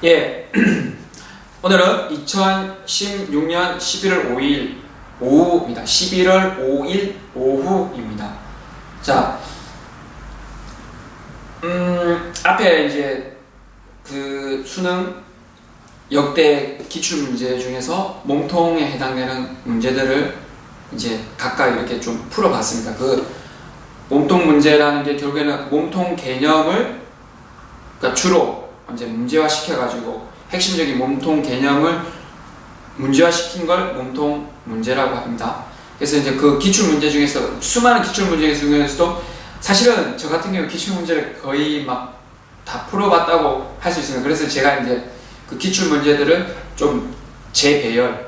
예, 오늘은 2016년 11월 5일 오후입니다. 11월 5일 오후입니다. 자, 앞에 이제 그 수능 역대 기출문제 중에서 몸통에 해당되는 문제들을 이제 각각 이렇게 좀 풀어봤습니다. 그 몸통 문제라는 게 결국에는 몸통 개념을 그러니까 주로 이제 문제화 시켜가지고 핵심적인 몸통 개념을 문제화 시킨 걸 몸통 문제라고 합니다. 그래서 이제 그 기출 문제 중에서 수많은 기출 문제 중에서도 사실은 저 같은 경우 기출 문제를 거의 막 다 풀어봤다고 할 수 있습니다. 그래서 제가 이제 그 기출 문제들을 좀 재배열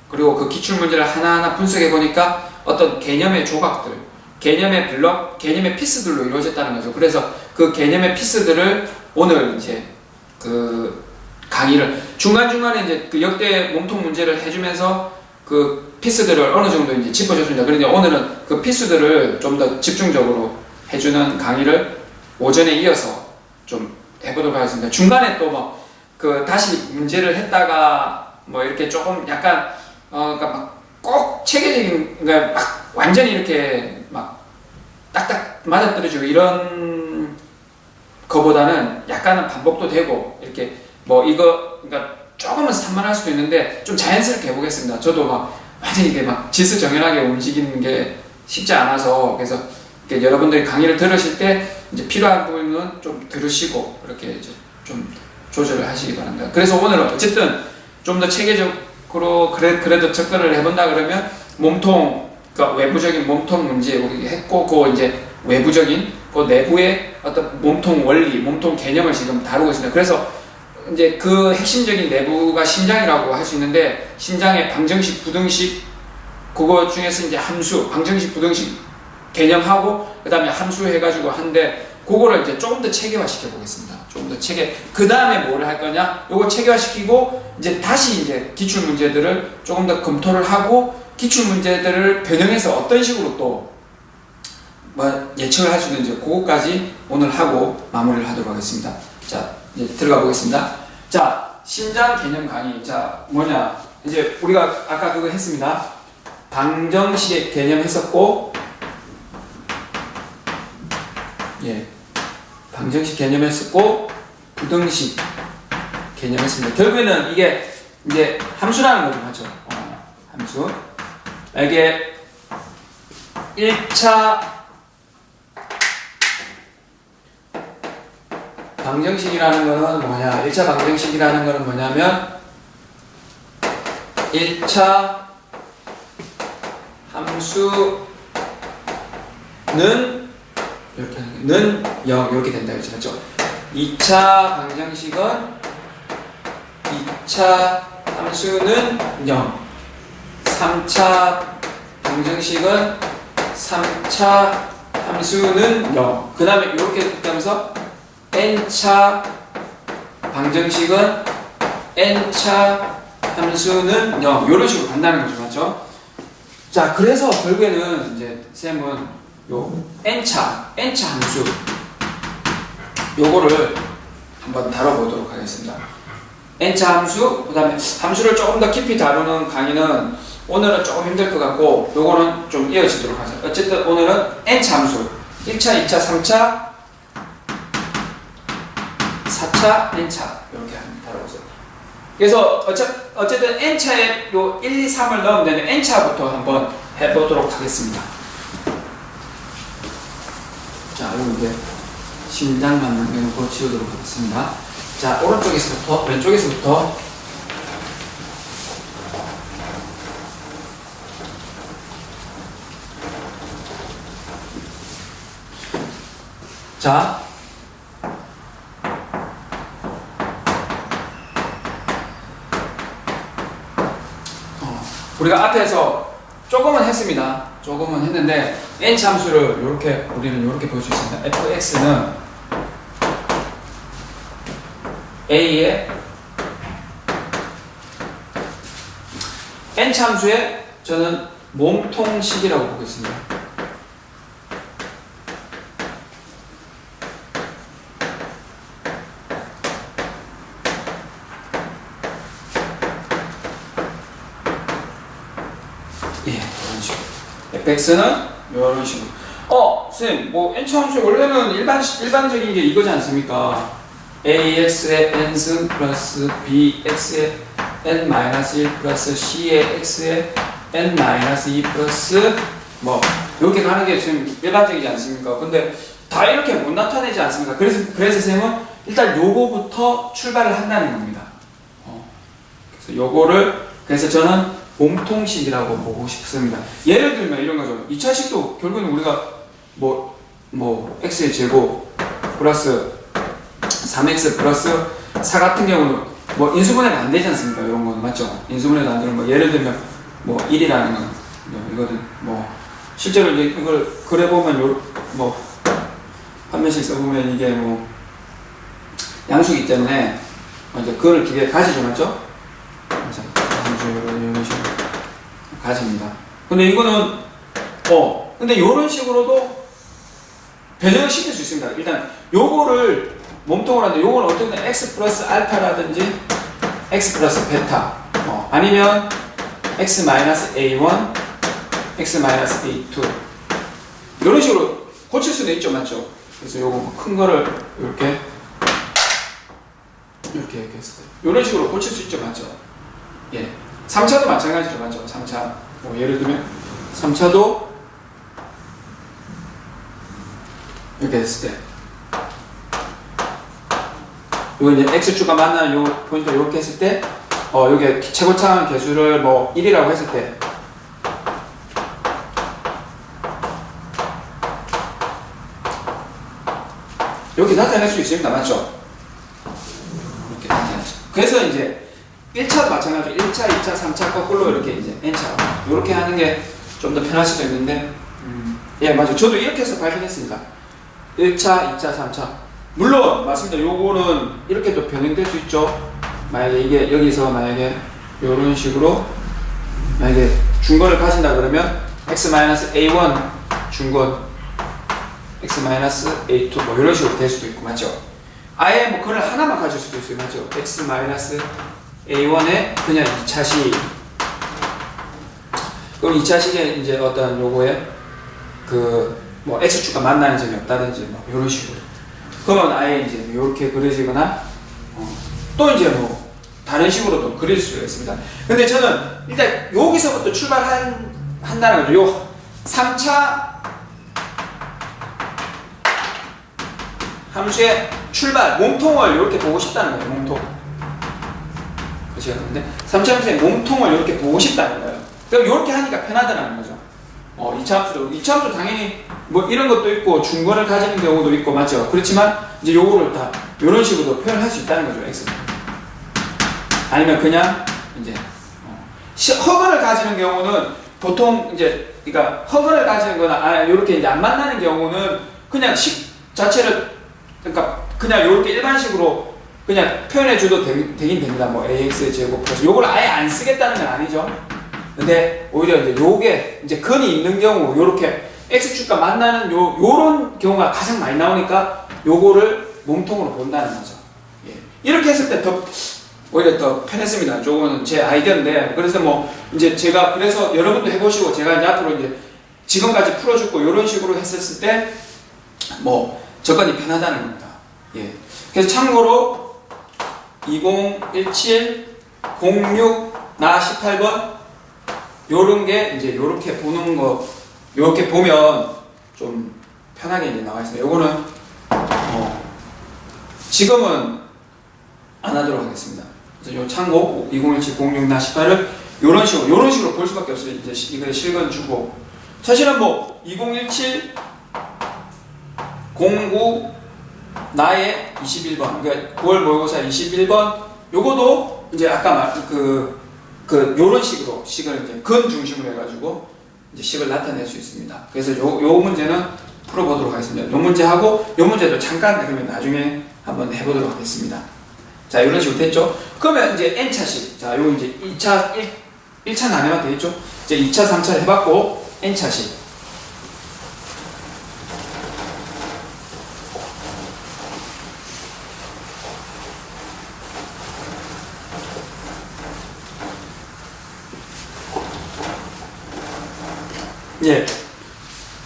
그리고 그 기출 문제를 하나하나 분석해 보니까 어떤 개념의 조각들, 개념의 블럭, 개념의 피스들로 이루어졌다는 거죠. 그래서 그 개념의 피스들을 오늘 이제 그 강의를 중간중간에 이제 그 역대 몸통 문제를 해주면서 그 피스들을 어느 정도 이제 짚어줬습니다. 그런데 오늘은 그 피스들을 좀 더 집중적으로 해주는 강의를 오전에 이어서 좀 해보도록 하겠습니다. 중간에 또 뭐 그 다시 문제를 했다가 뭐 이렇게 조금 약간 그러니까 막 꼭 체계적인 그러니까 막 완전히 이렇게 막 딱딱 맞아떨어지고 이런 거보다는 약간은 반복도 되고 이렇게 뭐 이거 그러니까 조금은 산만할 수도 있는데 좀 자연스럽게 해보겠습니다. 저도 막 완전히 이게 막 질서정연하게 움직이는 게 쉽지 않아서 그래서 여러분들이 강의를 들으실 때 이제 필요한 부분은 좀 들으시고 이렇게 이제 좀 조절을 하시기 바랍니다. 그래서 오늘은 어쨌든 좀 더 체계적으로 그래도 접근을 해본다 그러면 몸통 그러니까 외부적인 몸통 문제 우리 했고 그 이제 외부적인 그 내부의 어떤 몸통 원리, 몸통 개념을 지금 다루고 있습니다. 그래서 이제 그 핵심적인 내부가 심장이라고 할 수 있는데 심장의 방정식, 부등식 그거 중에서 이제 함수, 방정식, 부등식 개념하고 그 다음에 함수 해가지고 한데 그거를 이제 조금 더 체계화 시켜 보겠습니다. 조금 더 그 다음에 뭐를 할 거냐? 요거 체계화 시키고 이제 다시 이제 기출 문제들을 조금 더 검토를 하고 기출 문제들을 변형해서 어떤 식으로 또 뭐 예측을 할 수 있는지 그거까지 오늘 하고 마무리를 하도록 하겠습니다. 자, 이제 들어가 보겠습니다. 자, 심장 개념 강의. 자, 뭐냐? 이제 우리가 아까 그거 했습니다. 방정식의 개념 했었고, 예, 방정식 개념 했었고, 부등식 개념 했습니다. 결국에는 이게 이제 함수라는 거죠, 맞죠? 함수. 이게 1차 방정식이라는 거는 뭐냐? 1차 방정식이라는 거는 뭐냐면 1차 함수는 이렇게 하는 게 는 0 이렇게 된다 그랬죠. 맞죠? 2차 방정식은 2차 함수는 0 3차 방정식은 3차 함수는 0 그 다음에 이렇게 하면서 n차 방정식은 n차 함수는 0 이런 식으로 간다는 거죠. 맞죠? 자, 그래서 결국에는 이제 쌤은 요 n차 함수 요거를 한번 다뤄보도록 하겠습니다. n차 함수, 그 다음에 함수를 조금 더 깊이 다루는 강의는 오늘은 조금 힘들 것 같고 요거는 좀 이어지도록 하죠. 어쨌든 오늘은 n차 함수 1차, 2차, 3차 4차, n차 이렇게 다뤄보세요. 그래서 어쨌든 n차에 요 1, 2, 3을 넣으면 되는 n차부터 한번 해보도록 하겠습니다. 자, 여기 이제 심장만 남겨놓고 지우도록 하겠습니다. 자, 오른쪽에서부터 왼쪽에서부터 자, 우리가 앞에서 조금은 했습니다. 조금은 했는데 n차 함수를 이렇게 우리는 이렇게 볼 수 있습니다. fx는 a의 n차 함수의 저는 몸통식이라고 보겠습니다. fx는 이런 식으로. 선생님, 뭐 n차 함수 원래는 일반적인 게 이거지 않습니까? ax의 n승 플러스 bx의 n-1 플러스 c의 x의 n-2 플러스 뭐 이렇게 가는 게 지금 일반적이지 않습니까? 근데 다 이렇게 못 나타내지 않습니까? 그래서 쌤은 일단 요거부터 출발을 한다는 겁니다. 그래서 요거를 그래서 저는 몸통식이라고 보고 싶습니다. 예를 들면 이런 거죠. 2차식도 결국은 우리가 뭐 x의 제곱 플러스 3x 플러스 4 같은 경우는 뭐 인수분해가 안 되지 않습니까? 이런 건 맞죠? 인수분해가 안 되는 뭐 예를 들면 뭐 1이라는 건 이거는 뭐 실제로 이제 이걸 그려보면 뭐 한 면씩 써보면 이게 뭐 양수이기 때문에 이제 그걸 두 개 가지죠, 맞죠? 이런 식으로 가집니다. 근데 이거는 근데 이런 식으로도 변형을 시킬 수 있습니다. 일단 요거를 몸통을 하는데 요거는 어떻게든 x 플러스 알파라든지 x 플러스 베타 아니면 x 마이너스 a1 x 마이너스 a2 이런 식으로 고칠 수도 있죠, 맞죠? 그래서 요거 큰 거를 이렇게 했을 때 이런 식으로 고칠 수 있죠, 맞죠? 예, 3차도 마찬가지죠, 맞죠? 3차 뭐 예를 들면 3차도 이렇게 했을 때 이거 이제 x축과 만나는 요 포인트를 이렇게 했을 때 여기에 최고차항 개수를 뭐 1이라고 했을 때 이렇게 나타낼 수 있습니다, 맞죠? 이렇게 나타내죠. 그래서 이제 1차도 마찬가지로 1차, 2차, 3차 거꾸로 이렇게 이제 n차 이렇게 하는 게 좀 더 편할 수도 있는데 예, 맞아요. 저도 이렇게 해서 발견했습니다. 1차, 2차, 3차 물론 맞습니다. 요거는 이렇게 또 변형될 수 있죠. 만약에 이게 여기서 만약에 이런 식으로 만약에 중건을 가진다 그러면 x-a1 중건 x-a2 뭐 이런 식으로 될 수도 있고, 맞죠? 아예 뭐 그걸 하나만 가질 수도 있어요, 맞죠? x-a1에 그냥 2차식 그럼 2차식에 이제 어떤 요거에 뭐 x축과 만나는 점이 없다든지 뭐 이런 식으로 그러면 아예 이제 이렇게 그려지거나 또 이제 뭐 다른 식으로도 그릴 수가 있습니다. 근데 저는 일단 여기서부터 출발한다는 거죠. 요 3차 함수의 출발 몸통을 이렇게 보고 싶다는 거예요. 몸통. 그렇죠? 근데 3차 함수의 몸통을 이렇게 보고 싶다는 거예요. 그럼 이렇게 하니까 편하다는 거죠. 2차 함수 당연히 뭐 이런 것도 있고 중건을 가지는 경우도 있고, 맞죠? 그렇지만 이제 요거를 다 이런 식으로 표현할 수 있다는 거죠, x. 아니면 그냥 이제 허근을 가지는 경우는 보통 이제 그러니까 허근을 가지는 거나 이렇게 이제 안 만나는 경우는 그냥 식 자체를 그러니까 그냥 이렇게 일반식으로 그냥 표현해 줘도 되긴 됩니다. 뭐 ax 제곱 플러스 요걸 아예 안 쓰겠다는 건 아니죠. 근데 오히려 이제 요게 이제 근이 있는 경우 요렇게 x축과 만나는 요런 경우가 가장 많이 나오니까 요거를 몸통으로 본다는 거죠. 예. 이렇게 했을 때 오히려 더 편했습니다. 저거는 제 아이디어인데 그래서 뭐 이제 제가 그래서 여러분도 해보시고 제가 이제 앞으로 이제 지금까지 풀어주고 요런 식으로 했었을 때 뭐 접근이 편하다는 겁니다. 예. 그래서 참고로 2017 06 나 18번 요런 게 이제 요렇게 보는 거 요렇게 보면 좀 편하게 이제 나와 있습니다. 요거는 지금은 안 하도록 하겠습니다. 그래서 요 참고 2017 06 나 18을 요런 식으로 볼 수밖에 없어요. 이제 이거 실근 주고 사실은 뭐 2017 09 나의 21번 그러니까 9월 모의고사 21번 요거도 이제 아까 요런 식으로 식을 이제 근 중심으로 해가지고 이제 식을 나타낼 수 있습니다. 그래서 요 문제는 풀어보도록 하겠습니다. 요 문제하고 요 문제도 잠깐 그러면 나중에 한번 해보도록 하겠습니다. 자, 이런 식으로 됐죠? 그러면 이제 n차식. 자, 요 이제 1차는 안 해봐도 되겠죠? 이제 2차, 3차 해봤고 n차식. 예.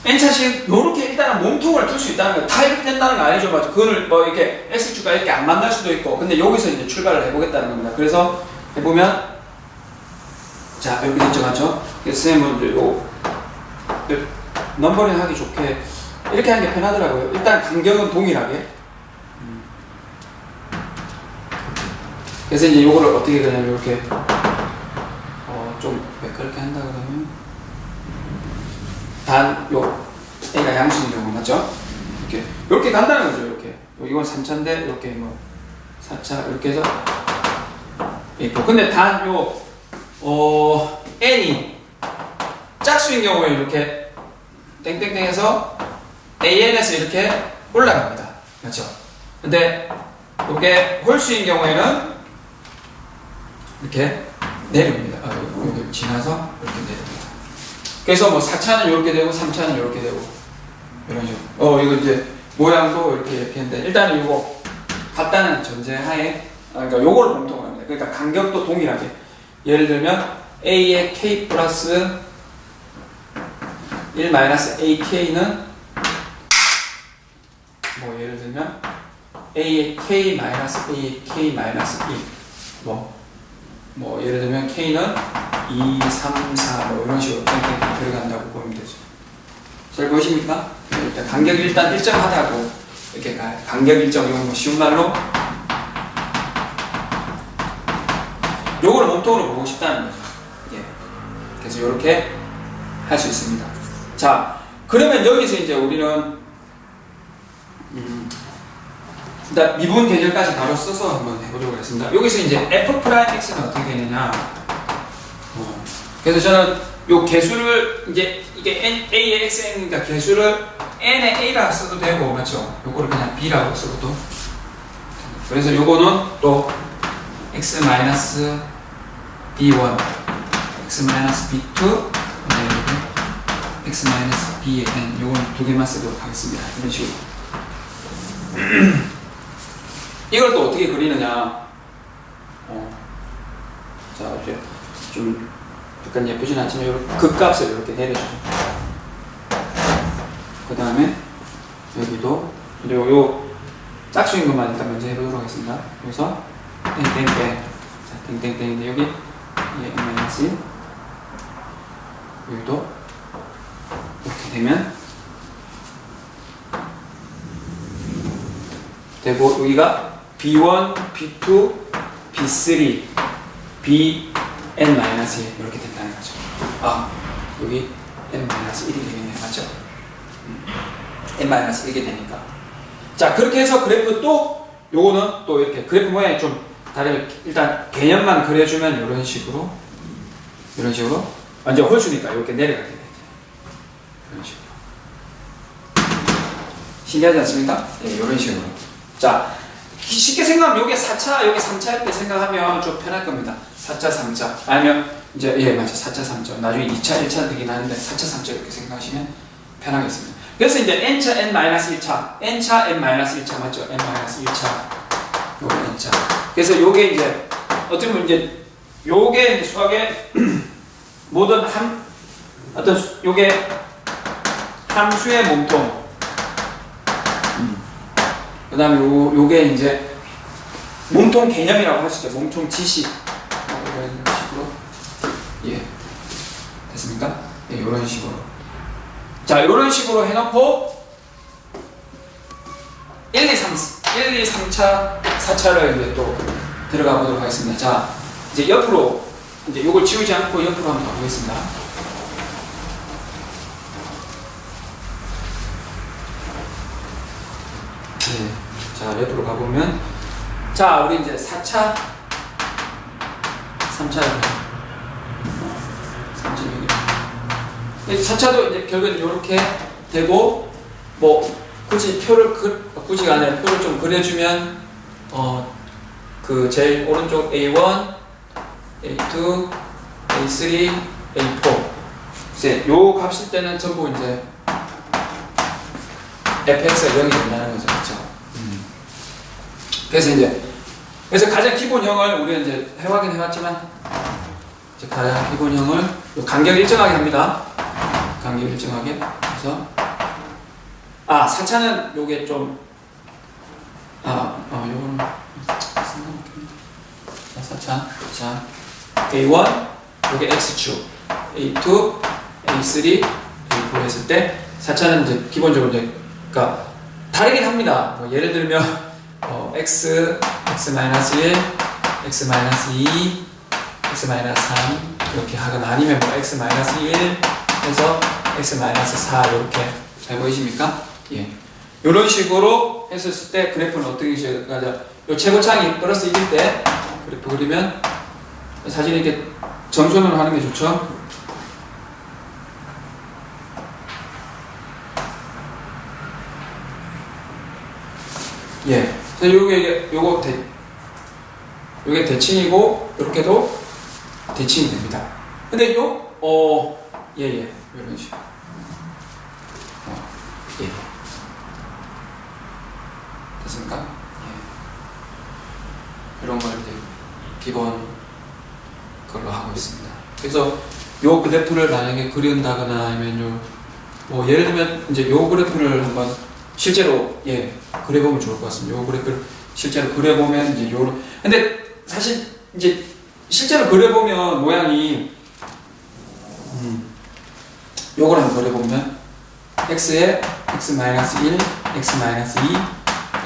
N차식 요렇게 일단은 몸통을 둘 수 있다는 거, 다 이렇게 된다는 거 아니죠, 맞죠? 그거를 뭐 이렇게 X축가 이렇게 안 만날 수도 있고, 근데 여기서 이제 출발을 해보겠다는 겁니다. 그래서 해보면, 자, 이렇게 됐죠, 맞죠? 선생님은 요 넘버링 하기 좋게 이렇게 하는 게 편하더라고요. 일단 간격은 동일하게. 그래서 이제 요거를 어떻게 그냥 이렇게 좀 그렇게 한다 그러면 요 A가 양수인 경우 맞죠? 이렇게 간다는 거죠. 이렇게 이건 3차인데 이렇게 뭐 4차 이렇게 해서 있고, 근데 단 요 N이 짝수인 경우에 이렇게 땡땡땡해서 AN에서 이렇게 올라갑니다. 맞죠? 근데 이게 홀수인 경우에는 이렇게 내려옵니다. 여기 지나서 이렇게 내려옵니다. 그래서 뭐 4차는 이렇게 되고 3차는 이렇게 되고 이런 식으로. 이거 이제 모양도 이렇게 했는데 일단은 이거 같다는 전제하에 그러니까 요걸 공통을 합니다. 그러니까 간격도 동일하게. 예를 들면 A의 K 플러스 1 마이너스 AK는 뭐 예를 들면 A의 K 마이너스 A의 K 마이너스 1 뭐 예를 들면 K는 2, 3, 4 뭐 이런 식으로 땡땡땡 들어간다고 보면 되죠. 잘 보이십니까? 일단 간격이 일단 일정하다고 이렇게 간격 일정, 이건 뭐 쉬운 말로 요거를 몸통으로 보고 싶다는 거죠. 예. 그래서 이렇게 할 수 있습니다. 자, 그러면 여기서 이제 우리는 일단 미분 계절까지 바로 써서 한번 해보도록 하겠습니다. 여기서 이제 f'x는 어떻게 되느냐. 그래서 저는 요 개수를 이제 이게 a의 xn이니까 개수를 n의 a라 써도 되고 맞죠? 요거를 그냥 b라고 써도. 그래서 요거는 또 x-b1, x-b2, x-bn 요건 두 개만 쓰도록 하겠습니다. 이런 식으로. 이걸 또 어떻게 그리느냐. 자, 이제 좀 약간 예쁘진 않지만 이렇게 극값을 이렇게 내려주고, 그 다음에 여기도 그리고 요 짝수인 것만 일단 먼저 해보도록 하겠습니다. 여기서 땡땡땡, 자, 땡땡땡인데 여기 n-1 여기도 이렇게 되면 되고, 여기가 B1, B2, B3, Bn-1 이렇게 된다는 거죠. 여기 n-1이 되겠네요. 맞죠? n-1이 되니까. 자, 그렇게 해서 그래프 또 요거는 또 이렇게 그래프 모양이 좀 다르게 일단 개념만 그려주면 이런 식으로 완전 홀수니까 이렇게 내려가게 돼요. 이런 식으로. 신기하지 않습니까? 네, 이런 식으로. 자, 쉽게 생각하면 여기 4차, 여기 3차 이렇게 생각하면 좀 편할 겁니다. 4차, 3차. 아니면 이제 맞아. 4차, 3차. 나중에 2차, 1차 되긴 하는데 4차, 3차 이렇게 생각하시면 편하겠습니다. 그래서 이제 n차, n-1차, n차, n-1차 맞죠? n-1차. 요게 n차. 그래서 요게 이제 어떻게 보면 이제 요게 수학의 모든 요게 함수의 몸통. 그 다음에 요게 이제 몸통 개념이라고 할 수 있죠. 몸통 지식. 이런 식으로. 예. 됐습니까? 예, 이런 식으로. 자, 이런 식으로 해놓고 1, 2, 3차, 4차를 이제 또 들어가 보도록 하겠습니다. 자, 이제 옆으로, 이제 요걸 지우지 않고 옆으로 한번 가보겠습니다. 네. 자, 옆으로 가보면, 자, 우리 이제 4차, 3차, 4차도 이제 결국엔 이렇게 되고, 뭐 굳이 굳이가 아니라 표를 좀 그려주면 그 제일 오른쪽 A1, A2, A3, A4 이제 요 값일 때는 전부 이제 fx가 0이 된다는 거죠, 그렇죠? 그래서 가장 기본형을 우리는 이제 확인해봤지만, 가장 기본형을 간격 일정하게 합니다. 관계 일정하게. 그래서 4차는 요게 좀 요거는 자, 4차. 자, A1 요게 X축, A2, A3, A4 했을 때 4차는 이제 기본적으로 이제 그러니까 다르긴 합니다. 뭐 예를 들면 X, X-1, X-2, X-3 이렇게 하거나 아니면 뭐 X-1 해서 X-4 이렇게 잘 보이십니까? 예. 이런 식으로 했을 때 그래프는 어떻게 시작하자? 요 최고창이 플러스 1일 때 그래프 그리면 사진 이렇게 점선으로 하는 게 좋죠. 예. 요게 대칭이고 이렇게도 대칭이 됩니다. 근데 이런 식으로. 예. 됐습니까? 예. 이런 걸 이제 기본 걸로 하고 있습니다. 그래서 요 그래프를 만약에 그린다거나 아니면 뭐 예를 들면 이제 요 그래프를 한번 실제로 그려보면 좋을 것 같습니다. 요 그래프를 실제로 그려보면 이제 근데 사실 이제 실제로 그려보면 모양이 요걸 한번 그려보면 x에 x-1, x-2,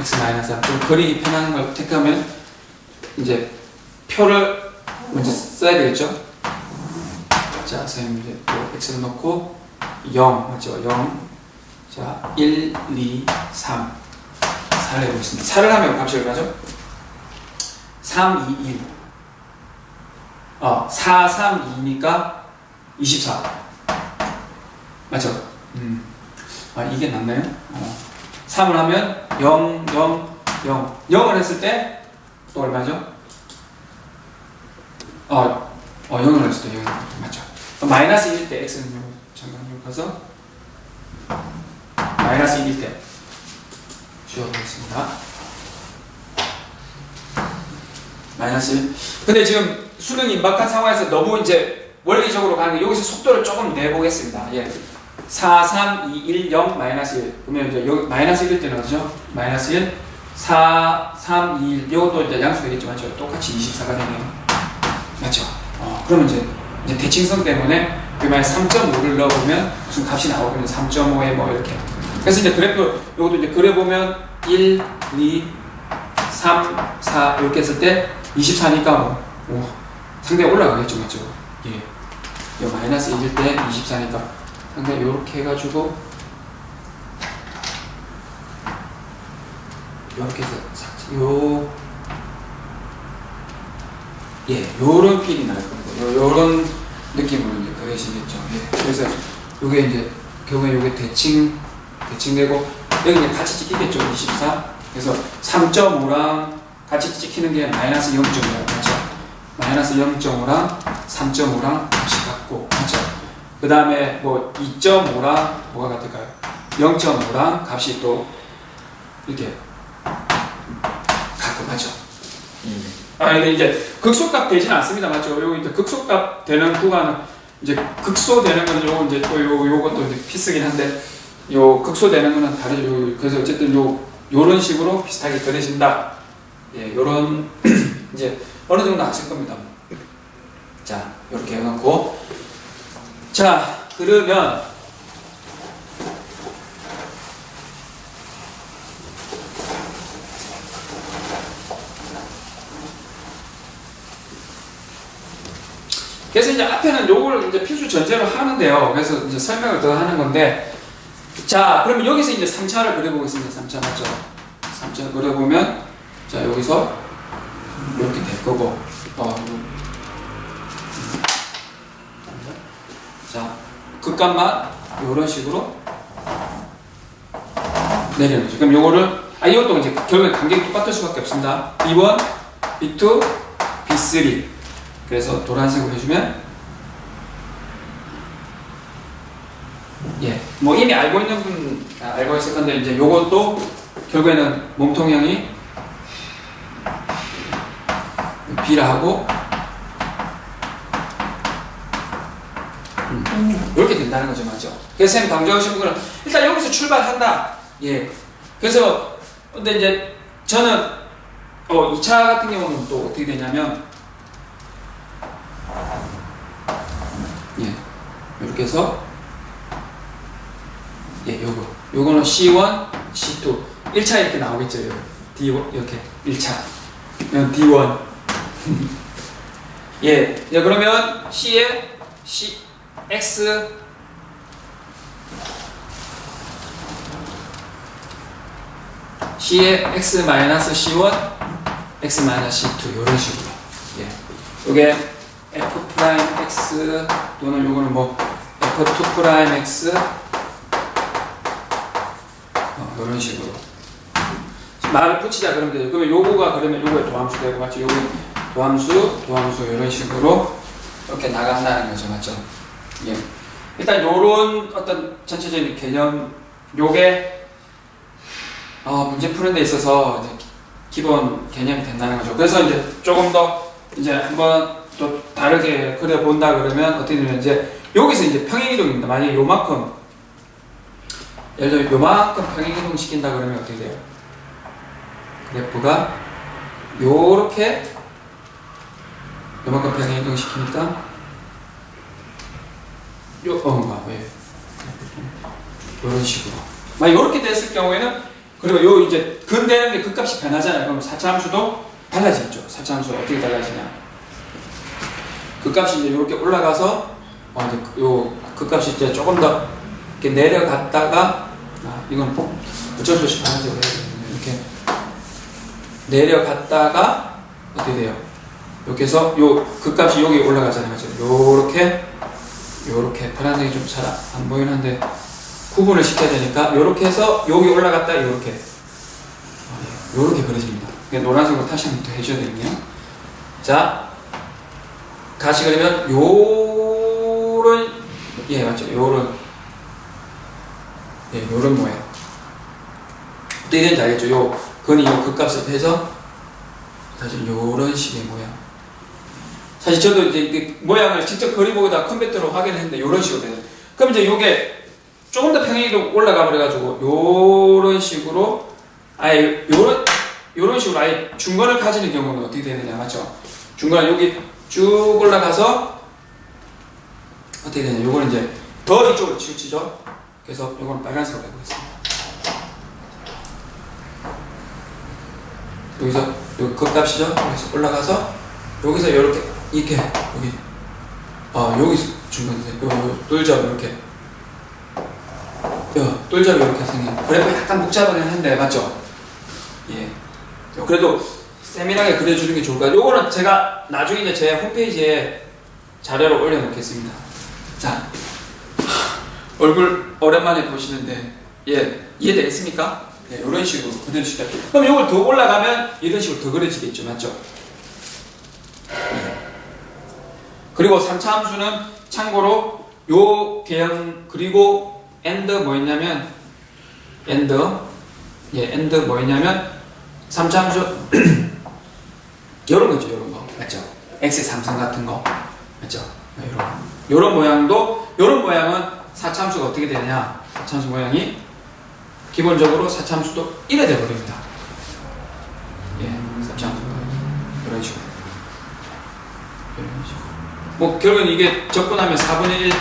x-3 좀 그리기 편한 걸 택하면 이제 표를 먼저 써야 되겠죠? 자, 선생님 이제 또 x를 넣고 0 맞죠? 0 자, 1, 2, 3 4를 해보겠습니다. 4를 하면 값이 얼마죠? 3, 2, 1 4, 3, 2니까 24 맞죠? 이게 낫나요? 3을 하면 0, 0, 0 0을 했을 때 또 얼마죠? 0을 했을 때 0 맞죠? 마이너스 1일 때 x는 잠깐 가서 마이너스 1일 때 지워보겠습니다. 마이너스 1. 근데 지금 수능 임박한 상황에서 너무 이제 원리적으로 가는 여기서 속도를 조금 내보겠습니다. 4, 3, 2, 1, 0, 마이너스 1. 그러면 이제 여기 마이너스 1일 때는 어디죠? 마이너스 1, 4, 3, 2, 1. 이것도 이제 양수되겠죠. 맞죠? 똑같이 24가 되네요. 맞죠? 그러면 이제 대칭성 때문에 그 만약 3.5를 넣어보면 무슨 값이 나오거든요. 3.5에 뭐 이렇게. 그래서 이제 그래프, 요것도 이제 그려보면 1, 2, 3, 4 이렇게 했을 때 24니까 상당히 올라가겠죠. 맞죠? 예. 요 마이너스 1일 때 24니까 상당히 요렇게 해가지고 요렇게 해서 요런 필이 날 겁니다. 요런 느낌으로 이제 그려지겠죠. 그래서 요게 이제 결국에 요게 대칭되고 여기 이제 같이 찍히겠죠. 24. 그래서 3.5랑 같이 찍히는 게 마이너스 0.5 맞죠? 마이너스 0.5랑 3.5랑 같이 같고 맞죠? 그 다음에 뭐 2.5랑 뭐가 같을까요? 0.5랑 값이 또 이렇게 같고 맞죠? 근데 이제 극소값 되진 않습니다. 맞죠? 요 이제 극소값 되는 구간은 이제 극소되는 거는 요거 이제 또 요것도 이제 필수긴 한데 요 극소되는 거는 다르죠. 그래서 어쨌든 요런 식으로 비슷하게 그려진다. 요런 이제 어느 정도 아실 겁니다. 자, 요렇게 해놓고 자, 그러면 그래서 이제 앞에는 요걸 이제 필수 전제로 하는데요. 그래서 이제 설명을 더 하는 건데 자, 그러면 여기서 이제 3차를 그려보겠습니다. 3차 맞죠? 3차 그려보면 자, 여기서 이렇게 될 거고 자, 극값만 이런 식으로 내려놓죠. 그럼 요거를 이것도 이제 결국에 간격이 똑같을 수밖에 없습니다. B1, B2, B3 그래서 노란색으로 해주면 뭐 이미 알고 있는 분 알고 있을 건데 이제 요것도 결국에는 몸통형이 B라 하고 이렇게 된다는 거죠. 맞죠? 그래서 쌤 강조하신 부분은 일단 여기서 출발한다. 예. 그래서 근데 이제 저는 2차 같은 경우는 또 어떻게 되냐면 예. 이렇게 해서 예, 요거는 C1, C2 1차 이렇게 나오겠죠. D1 이렇게 1차 D1 예, 그러면 C에 C, X C에 X-C1, X-C2 이런 식으로 예, 요게 F'X 또는 요거는 뭐 F2'X 이런 식으로 말을 붙이자 그러면 돼요. 그러면 요거가 그러면 요거에 도함수 되고 맞죠? 요거 도함수 이런 식으로 이렇게 나간다는 거죠, 맞죠? 예. 일단 요런 어떤 전체적인 개념 요게 문제 푸는 데 있어서 이제 기본 개념이 된다는 거죠. 그래서 이제 조금 더 이제 한번 또 다르게 그려 본다 그러면 어떻게 되면 이제 여기서 이제 평행이동입니다. 만약에 요만큼 예를 들어 요만큼 평행이동 시킨다 그러면 어떻게 돼요? 그래프가 요렇게 요만큼 평행이동 시키니까 요런 식으로 요렇게 됐을 경우에는 그리고 요 이제 근되는 게 극값이 변하잖아요. 그럼 4차 함수도 달라지겠죠. 4차 함수가 어떻게 달라지냐? 극값이 이제 요렇게 올라가서 이제 요 극값이 이제 조금 더 이렇게 내려갔다가 이건 어쩔 수 없이 반환적으로 해야 되거든요. 이렇게 내려갔다가 어떻게 돼요? 이렇게 해서 요 극값이 여기 올라가잖아요. 맞죠? 요렇게 파란색이 좀 잘 안 보이긴 한데 구분을 시켜야 되니까 요렇게 해서 여기 올라갔다 요렇게 그려집니다. 노란색으로 다시 한번 더 해줘야 되거든요. 자, 다시 그러면 요런 맞죠? 요런 모양 어떻게 되는지 알겠죠? 요 근이 요 극값을 해서 사실 요런 식의 모양. 사실 저도 이제 모양을 직접 그려보고다 컴퓨터로 확인했는데 요런 식으로 돼요. 그럼 이제 요게 조금 더 평행이동 올라가 버려가지고 요런 식으로 아예 요런 식으로 아예 중간을 가지는 경우는 어떻게 되느냐, 맞죠? 중간에 여기 쭉 올라가서 어떻게 되냐, 요거는 이제 더 이쪽으로 치우치죠. 그래서 요거는 빨간색으로 해보겠습니다. 여기서 요 극값이죠. 여기서 올라가서 여기서 이렇게 여기 중간에 요 똘접 이렇게 똘접이 이렇게 생긴 그래프 약간 복잡하긴 한데 맞죠? 예. 그래도 세밀하게 그려주는 게 좋을 것 같아요. 요거는 제가 나중에 이제 제 홈페이지에 자료를 올려놓겠습니다. 자, 얼굴 오랜만에 보시는데 이해되겠습니까? 네, 이런 식으로 그려주시다. 그럼 이걸 더 올라가면 이런 식으로 더 그려지겠죠, 맞죠? 네. 그리고 3차 함수는 참고로 요 개형 그리고 and 뭐였냐면 and 뭐였냐면 3차 함수 요런 거죠, 요런 거 맞죠? x의 삼성 같은 거 맞죠? 요런 모양도 요런 모양은 4차 함수가 어떻게 되느냐? 4차 함수 모양이 기본적으로 4차 함수도 이래 돼버립니다. 4차 함수 이런 식으로. 뭐 결국은 이게 접근하면 4분의 1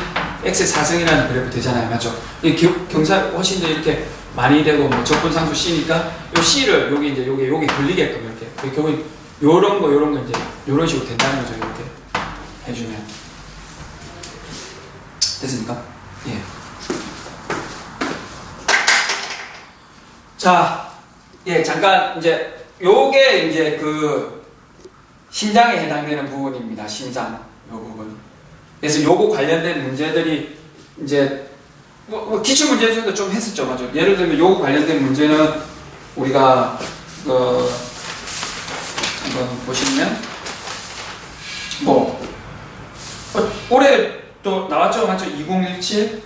x의 4승이라는 그래프 되잖아요, 맞죠? 이게 경사 훨씬 더 이렇게 많이 되고 뭐 접근상수 c니까 요 c를 여기 이제 여기 돌리게끔 이렇게 결국 요런 거 이제 요런 식으로 된다는 거죠. 이렇게 해주면 됐습니까? 예. 자, 잠깐 이제 요게 이제 그 신장에 해당되는 부분입니다. 신장 요 부분. 그래서 요거 관련된 문제들이 이제 뭐 기출 문제 중에도 좀 했었죠, 맞죠? 예를 들면 요거 관련된 문제는 우리가 한번 보시면 올해 또 나왔죠, 맞죠? 2017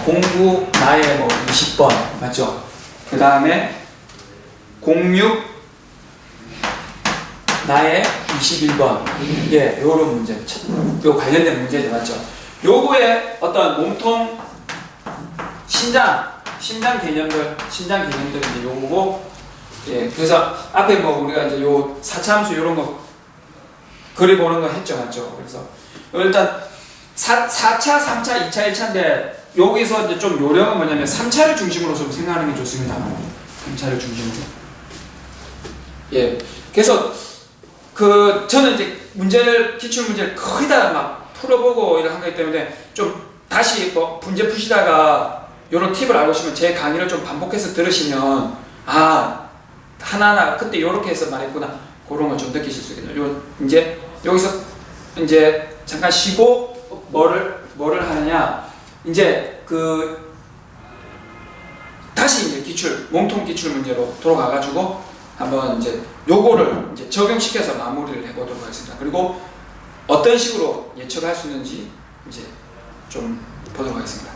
09 나의 20번 맞죠? 그 다음에 06 나의 21번 요런 문제 요 관련된 문제죠, 맞죠? 요거의 어떤 몸통 신장 개념들 이제 요거고, 예, 그래서 앞에 뭐 우리가 이제 요 4차 함수 요런 거 그려보는 거 했죠, 맞죠? 그래서 일단 4차, 3차, 2차, 1차인데 여기서 이제 좀 요령은 뭐냐면 3차를 중심으로 좀 생각하는 게 좋습니다. 3차를 중심으로. 예, 그래서 그 저는 이제 기출 문제를 거의 다 막 풀어보고 이런 하기 때문에 좀 다시 뭐 문제 푸시다가 요런 팁을 알고 싶으면 제 강의를 좀 반복해서 들으시면 하나하나 그때 요렇게 해서 말했구나, 그런 걸 좀 느끼실 수 있겠네요. 요 이제 여기서 이제 잠깐 쉬고 뭐를 하느냐, 이제 그 다시 이제 몸통 기출 문제로 돌아가가지고 한번 이제 요거를 이제 적용시켜서 마무리를 해보도록 하겠습니다. 그리고 어떤 식으로 예측할 수 있는지 이제 좀 보도록 하겠습니다.